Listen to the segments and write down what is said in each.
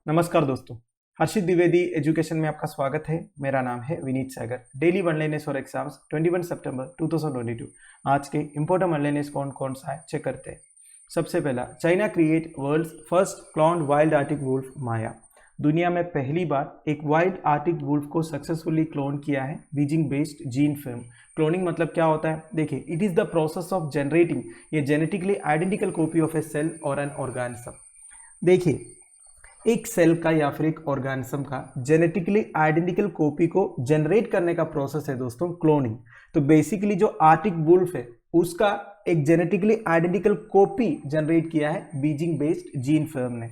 नमस्कार दोस्तों, हर्षित द्विवेदी एजुकेशन में आपका स्वागत है। मेरा नाम है विनीत सागर। डेली वनलाइनर्स और एग्जाम्स 21 सितंबर 2022। आज के इंपोर्टेंट वनलाइनर्स कौन कौन सा है चेक करते हैं। सबसे पहला, China create world's first cloned wild Arctic wolf Maya. दुनिया में पहली बार एक वाइल्ड आर्टिक वुल्फ को सक्सेसफुली क्लोन किया है बीजिंग बेस्ड जीन फिल्म। क्लोनिंग मतलब क्या होता है? देखिए, it is the process of generating a genetically identical copy of a cell और एन ऑर्गेनिज्म। देखिए, एक सेल का या फिर एक ऑर्गेनिज्म का जेनेटिकली आइडेंटिकल कॉपी को जनरेट करने का प्रोसेस है दोस्तों क्लोनिंग। तो बेसिकली जो आर्टिक वुल्फ है उसका एक जेनेटिकली आइडेंटिकल कॉपी जनरेट किया है बीजिंग बेस्ड जीन फर्म ने।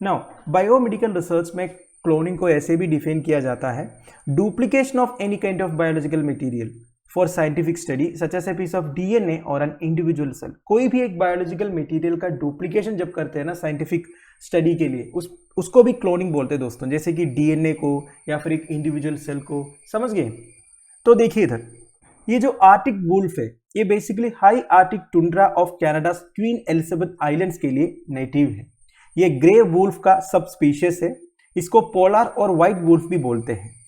नाउ बायोमेडिकल रिसर्च में क्लोनिंग को ऐसे भी डिफाइन किया जाता है, duplication of any kind of biological material for scientific study such as a piece of DNA और एन इंडिविजुअल सेल। कोई भी एक बायोलॉजिकल मटेरियल का डुप्लीकेशन जब करते हैं ना साइंटिफिक स्टडी के लिए, उसको भी क्लोनिंग बोलते हैं दोस्तों, जैसे कि डीएनए को या फिर एक इंडिविजुअल सेल को। समझ गए? तो देखिए इधर, ये जो आर्टिक वुल्फ है ये basically high Arctic tundra of Canada queen Elizabeth islands के लिए नेटिव है। ये ग्रे वुल्फ का सब स्पीशीज है। इसको पोलर और व्हाइट वुल्फ भी बोलते हैं।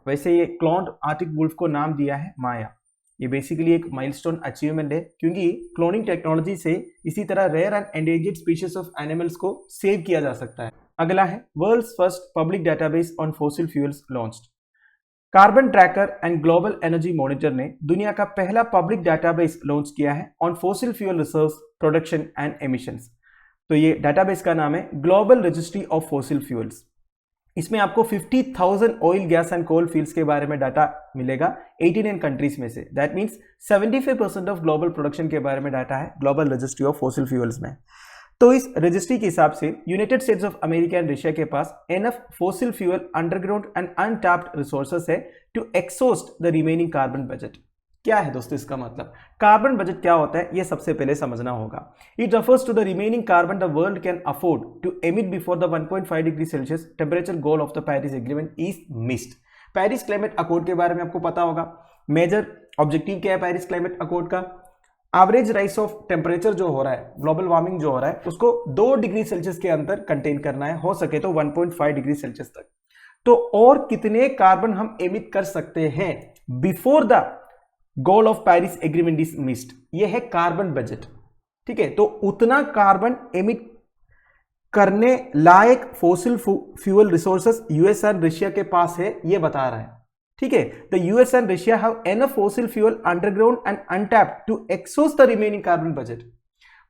वैसे ये क्लोन्ड आर्टिक वुल्फ को नाम दिया है माया। ये बेसिकली एक माइलस्टोन अचीवमेंट है क्योंकि क्लोनिंग टेक्नोलॉजी से इसी तरह rare and endangered species of animals को सेव किया जा सकता है। अगला है world's first public database on fossil fuels launched. Carbon tracker and global energy monitor ने दुनिया का पहला पब्लिक डेटाबेस लॉन्च किया है on fossil fuel research, production and emissions. तो ये डेटाबेस का नाम है global registry of fossil fuels. इसमें आपको 50,000 oil, gas and coal fields के बारे में डाटा मिलेगा 89 कंट्रीज में से। That means 75% of global production के बारे में डाटा है global registry of fossil fuels में। तो इस रजिस्ट्री के हिसाब से United States of America and Russia के पास enough fossil fuel underground and untapped resources है to exhaust the remaining carbon budget. क्या है दोस्तों इसका मतलब? कार्बन बजट क्या होता है ये सबसे पहले समझना होगा। It refers to the remaining carbon the world can afford to emit before the 1.5 degree Celsius temperature goal of the Paris agreement is missed. Paris climate accord के बारे में आपको पता होगा। मेजर ऑब्जेक्टिव क्या है पेरिस क्लाइमेट अकॉर्ड का? Average rise of temperature जो हो रहा है, ग्लोबल वार्मिंग जो हो रहा है, उसको 2 डिग्री सेल्सियस के अंदर कंटेन करना है, हो सके तो 1.5 डिग्री सेल्सियस तक। तो और कितने कार्बन हम एमिट कर सकते हैं before the goal of Paris agreement is missed, ये है कार्बन बजट। ठीक है, तो उतना कार्बन एमिट करने लायक fossil fuel resources US and Russia के पास है, ये बता रहा है। ठीक है, the US and Russia have enough fossil fuel underground and untapped to exhaust the remaining carbon budget.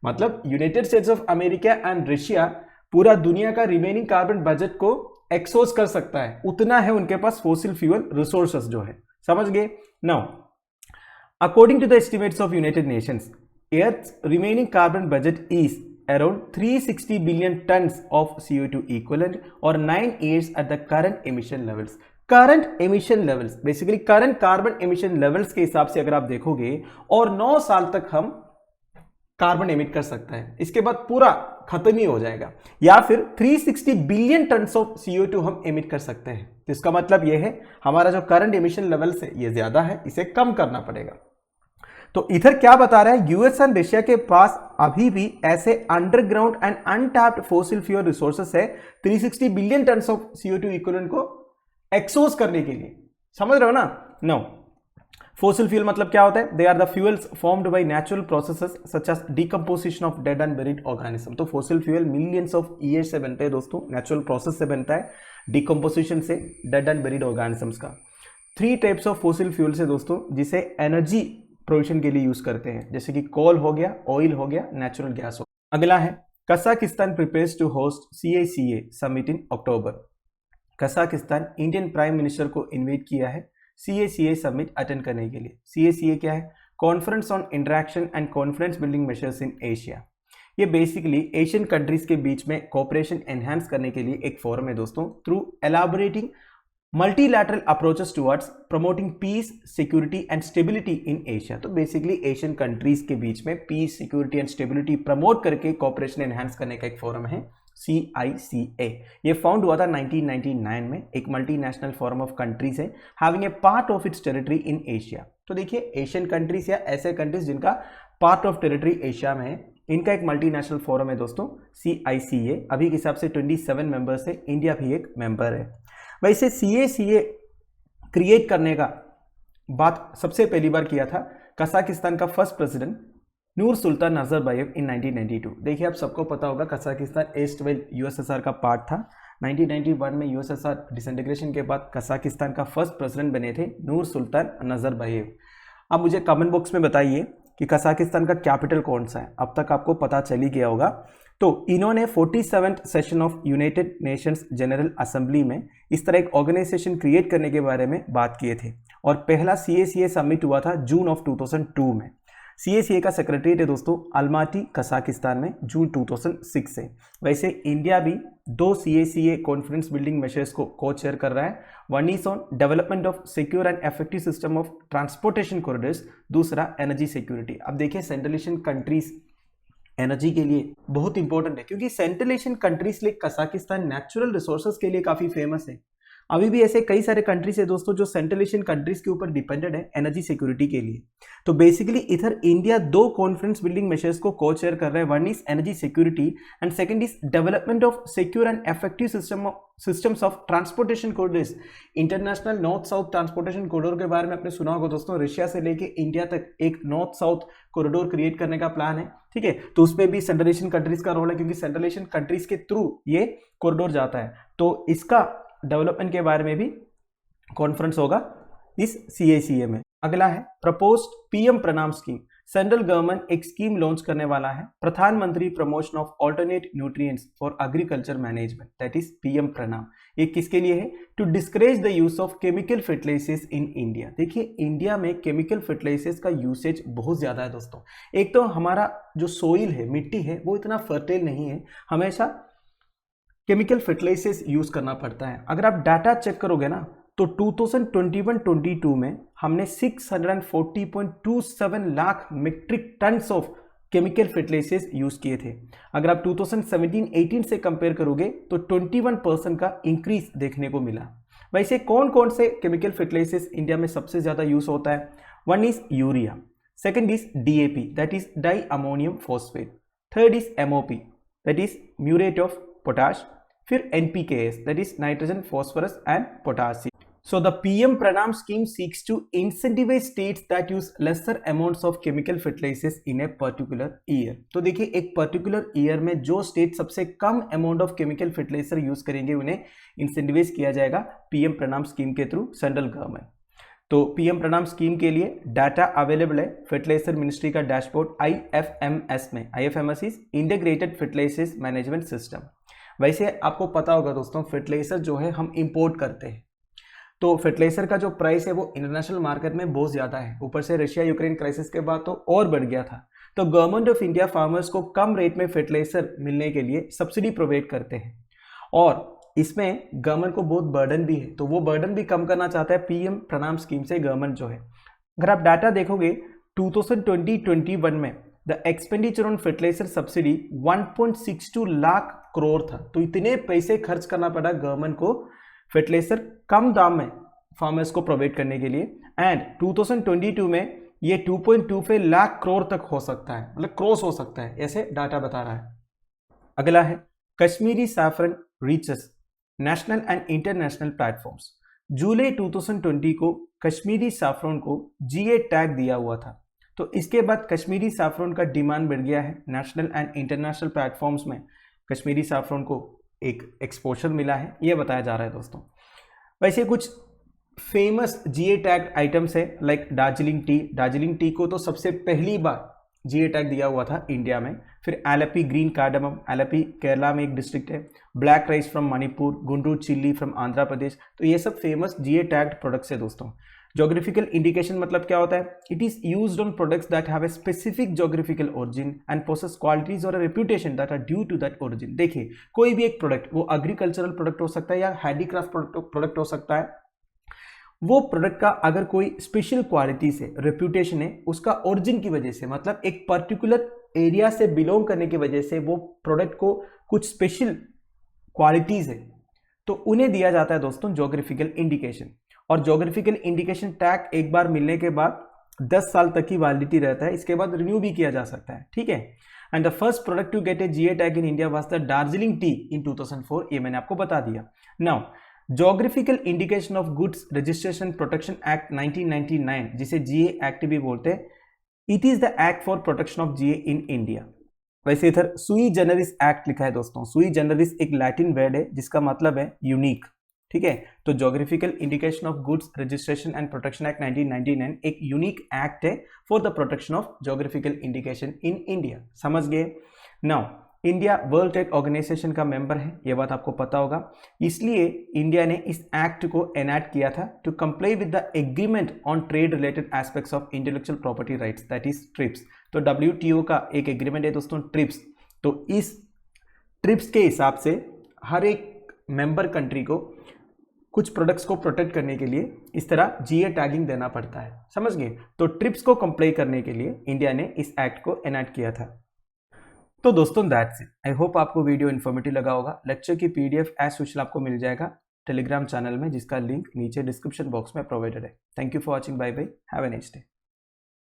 मतलब United States of America and Russia पूरा दुनिया का रिमेनिंग कार्बन बजट को एक्सॉस्ट कर सकता है, उतना है उनके पास फॉसिल फ्यूल रिसोर्सेस जो है। समझ गए? Now according to the estimates of United Nations, Earth's remaining carbon budget is around 360 billion tons of CO2 equivalent or 9 years at the current emission levels. Current emission levels, basically current carbon emission levels के हिसाब से अगर आप देखोगे, और 9 साल तक हम कार्बन एमिट कर सकता है, इसके बाद पूरा खत्म ही हो जाएगा। या फिर 360 बिलियन टन ऑफ CO2 हम एमिट कर सकते हैं। तो इसका मतलब यह है हमारा जो करंट एमिशन लेवल्स है ये ज्यादा है, इसे कम करना पड़ेगा। तो इधर क्या बता रहा है? यूएस एंड रशिया के पास अभी भी ऐसे underground and untapped fossil fuel resources है 360 billion ton of CO2 equivalent को एक्सॉस्ट करने के लिए। समझ रहे हो ना? नो, फॉसिल फ्यूल मतलब क्या होता है? They are the fuels formed by natural processes such as decomposition of dead and buried organism. तो fossil fuel millions of years से बनते हैं दोस्तों, नेचुरल प्रोसेस से बनता है, डिकम्पोजिशन से डेड एंड बेरिड ऑर्गेनिजम्स का। 3 टाइप्स ऑफ फॉसिल फ्यूल्स है दोस्तों जिसे एनर्जी प्रोडक्शन के लिए यूज करते हैं, जैसे कि कोल हो गया, ऑयल हो गया, नेचुरल गैस हो। अगला है Kazakhstan prepares to host CICA summit in October. Kazakhstan Indian prime minister को इनवाइट किया है CICA समिट अटेंड करने के लिए। CICA क्या है? Conference on interaction and confidence building measures in Asia. ये बेसिकली एशियन कंट्रीज के बीच में कोऑपरेशन एनहांस करने के लिए एक फोरम है दोस्तों, through एलाबोरेटिंग multilateral approaches towards promoting peace, security and stability in Asia। तो बेसिकली एशियन कंट्रीज के बीच में peace, security and stability promote करके कॉपरेशन एनहांस करने का एक फोरम है CICA। ये फाउंड हुआ था 1999 में, एक मल्टीनेशनल फोरम ऑफ कंट्रीज है having a part of its territory in Asia. तो देखिए, एशियन कंट्रीज या ऐसे कंट्रीज जिनका पार्ट ऑफ टेरिटरी एशिया में है, इनका एक मल्टीनेशनल फोरम है दोस्तों, CICA। अभी के हिसाब से 27 मेंबर्स है, इंडिया भी एक मेंबर है। वैसे CICA क्रिएट करने का बात सबसे पहली बार किया था कजाकिस्तान का फर्स्ट प्रेसिडेंट नूर सुल्तान नजरबायेव इन 1992। देखिए आप सबको पता होगा कजाकिस्तान ईस्ट वेल USSR का पार्ट था। 1991 में USSR डिसइंटीग्रेशन के बाद कजाकिस्तान का फर्स्ट प्रेसिडेंट बने थे नूर सुल्तान नजरबायेव। अब मुझे कमेंट बॉक्स में बताइए कि कजाकिस्तान का कैपिटल कौन सा है। अब तक आपको पता चल ही गया होगा। तो इन्होंने 47th session of United Nations general assembly में इस तरह एक ऑर्गेनाइजेशन क्रिएट करने के बारे में बात किए थे और पहला CICA समिट हुआ था जून ऑफ 2002 में। CICA का सेक्रेटरीट है दोस्तों अल्माटी कजाकिस्तान में, जून 2006 से। वैसे इंडिया भी 2 CICA कॉन्फ्रेंस बिल्डिंग मेजर्स को को चेयर कर रहा है। One is on development of secure and effective system of transportation corridors, दूसरा एनर्जी सिक्योरिटी। अब देखिए सेंट्रल एशियन कंट्रीज एनर्जी के लिए बहुत इंपॉर्टेंट है, क्योंकि central Asian countries like Kazakhstan natural resources के लिए काफी फेमस है। अभी भी ऐसे कई सारे कंट्रीज है दोस्तों जो सेंट्रल एशियन कंट्रीज के ऊपर डिपेंडेंट है एनर्जी सिक्योरिटी के लिए। तो बेसिकली इधर इंडिया 2 कॉन्फ्रेंस बिल्डिंग मेजर्स को को चेयर कर रहा है। One is energy security and second is development of secure and effective systems of transportation corridors. International north south transportation corridor के बारे में आपने सुना होगा दोस्तों, रशिया से लेके इंडिया तक एक नॉर्थ साउथ कॉरिडोर क्रिएट करने का प्लान है। ठीक है, तो उसमें भी सेंट्रल एशियन कंट्रीज का रोल है, क्योंकि सेंट्रल एशियन कंट्रीज के थ्रू ये कॉरिडोर जाता है। तो इसका डेवलपमेंट के बारे में भी कॉन्फ्रेंस होगा इस CICA में। अगला है proposed PM Pranam scheme. Central government एक स्कीम लॉन्च करने वाला है, प्रधानमंत्री promotion of alternate nutrients for agriculture management, that is PM Pranam. ये किसके लिए है? To discourage the use of chemical fertilisers in India. देखिए इंडिया में केमिकल फर्टिलाइजर्स का यूसेज बहुत ज्यादा है दोस्तों। एक तो हमारा जो सोइल है, मिट्टी है, वो इतना फर्टाइल नहीं है, हमेशा केमिकल फर्टिलाइजर्स यूज करना पड़ता है। अगर आप डाटा चेक करोगे ना तो 2021-22 में हमने 640.27 lakh metric tons of chemical fertilisers use किए थे। अगर आप 2017-18 से कंपेयर करोगे तो 21% का इंक्रीज देखने को मिला। वैसे कौन कौन से केमिकल फर्टिलाइजर्स इंडिया में सबसे ज्यादा यूज होता है? One is urea, second is DAP that is di ammonium phosphate, third is MOP that is muriate of potash, फिर NPKs that is nitrogen phosphorus and potassium. So the PM Pranam scheme seeks to incentivize states that use lesser amounts of chemical fertilizers in a particular year। तो देखिए एक particular year में जो state सबसे कम amount of chemical fertilizer use करेंगे उन्हें incentivize किया जाएगा PM प्रणाम स्कीम के थ्रू सेंट्रल गवर्नमेंट। तो PM प्रणाम स्कीम के लिए डाटा अवेलेबल है फर्टिलाइजर मिनिस्ट्री का डैशबोर्ड IFMS में। IFMS is integrated fertilizers management system. वैसे आपको पता होगा दोस्तों फर्टिलाइजर जो है हम इंपोर्ट करते हैं, तो फर्टिलाइजर का जो प्राइस है वो इंटरनेशनल मार्केट में बहुत ज़्यादा है। ऊपर से रशिया यूक्रेन क्राइसिस के बाद तो और बढ़ गया था। तो गवर्नमेंट ऑफ इंडिया फार्मर्स को कम रेट में फर्टिलाइजर मिलने के लिए सब्सिडी प्रोवाइड करते हैं और इसमें गवर्नमेंट को बहुत बर्डन भी है, तो वो बर्डन भी कम करना चाहता है PM प्रणाम स्कीम से गवर्नमेंट जो है। अगर आप डाटा देखोगे 2020-21 में the expenditure on fertiliser subsidy 1.62 lakh crore था। तो इतने पैसे खर्च करना पड़ा गवर्नमेंट को फर्टिलाइजर कम दाम में फार्मर्स को प्रोवाइड करने के लिए। एंड 2022 में ये 2.25 लाख करोड़ तक हो सकता है, मतलब क्रॉस हो सकता है, ऐसे डाटा बता रहा है। अगला है Kashmiri saffron reaches national and international platforms. जुलाई 2020 को कश्मीरी सैफरन को GA टैग दिया हुआ था। तो इसके बाद कश्मीरी सैफरन का डिमांड बढ़ गया है। नेशनल एंड इंटरनेशनल प्लेटफॉर्म्स में कश्मीरी सैफरन को एक एक्सपोजर मिला है, ये बताया जा रहा है दोस्तों। वैसे कुछ फेमस GA टैग आइटम्स है like Darjeeling T. Darjeeling T को तो सबसे पहली बार GA टैग दिया हुआ था इंडिया में। फिर एलपी ग्रीन कार्डमम, एलपी केरला में एक डिस्ट्रिक्ट है। Black rice from Manipur, Guntur chilli from Andhra Pradesh. तो ये सब फेमस GA टैग्ड प्रोडक्ट्स है दोस्तों। जोग्राफिकल इंडिकेशन मतलब क्या होता है? It is used on products that have a specific geographical origin and possess qualities और reputation that are due to that origin. देखिए कोई भी एक प्रोडक्ट, वो एग्रीकल्चरल प्रोडक्ट हो सकता है या हैंडीक्राफ्ट प्रोडक्ट हो सकता है, वो प्रोडक्ट का अगर कोई स्पेशल क्वालिटीज है, रेप्यूटेशन है, उसका ओरिजिन की वजह से, मतलब एक पर्टिकुलर एरिया से बिलोंग करने की वजह से वो प्रोडक्ट को कुछ स्पेशल क्वालिटीज है, तो उन्हें दिया जाता है दोस्तों जोग्राफिकल इंडिकेशन। और जोग्राफिकल इंडिकेशन टैग एक बार मिलने के बाद 10 साल तक की वैलिडिटी रहता है, इसके बाद रिन्यू भी किया जा सकता है। ठीक है, and the first product to get a GI tag in India was the Darjeeling tea in 2004, ये मैंने आपको बता दिया। Now geographical indication of goods registration protection act 1999, जिसे जीए एक्ट भी बोलते हैं, it is the act for protection of GI in India. वैसे इधर सुई जनरिस एक्ट लिखा है दोस्तों। सुई जनरिस एक लैटिन वर्ड है जिसका मतलब है यूनिक, ठीक है। तो geographical indication of goods registration and protection act 1999 एक यूनिक एक्ट है for the protection of geographical indication in India. समझ गए। Now India world trade organisation का मेंबर है, यह बात आपको पता होगा, इसलिए इंडिया ने इस एक्ट को एनैक्ट किया था to comply with the agreement on trade related aspects of intellectual property rights, that is TRIPS. तो WTO का एक एग्रीमेंट है दोस्तों ट्रिप्स। तो इस ट्रिप्स के हिसाब से हर एक मेंबर कंट्री को कुछ प्रोडक्ट्स को प्रोटेक्ट करने के लिए इस तरह जीए टैगिंग देना पड़ता है। समझ गए। तो ट्रिप्स को कंप्लाई करने के लिए इंडिया ने इस एक्ट को एनैक्ट किया था। तो दोस्तों दैट्स इट। आई होप आपको वीडियो इन्फॉर्मेटिव लगा होगा। लेक्चर की PDF एज यूजुअल आपको मिल जाएगा टेलीग्राम चैनल में, जिसका लिंक नीचे डिस्क्रिप्शन बॉक्स में प्रोवाइडेड है। Thank you for watching. Bye bye. Have a nice day.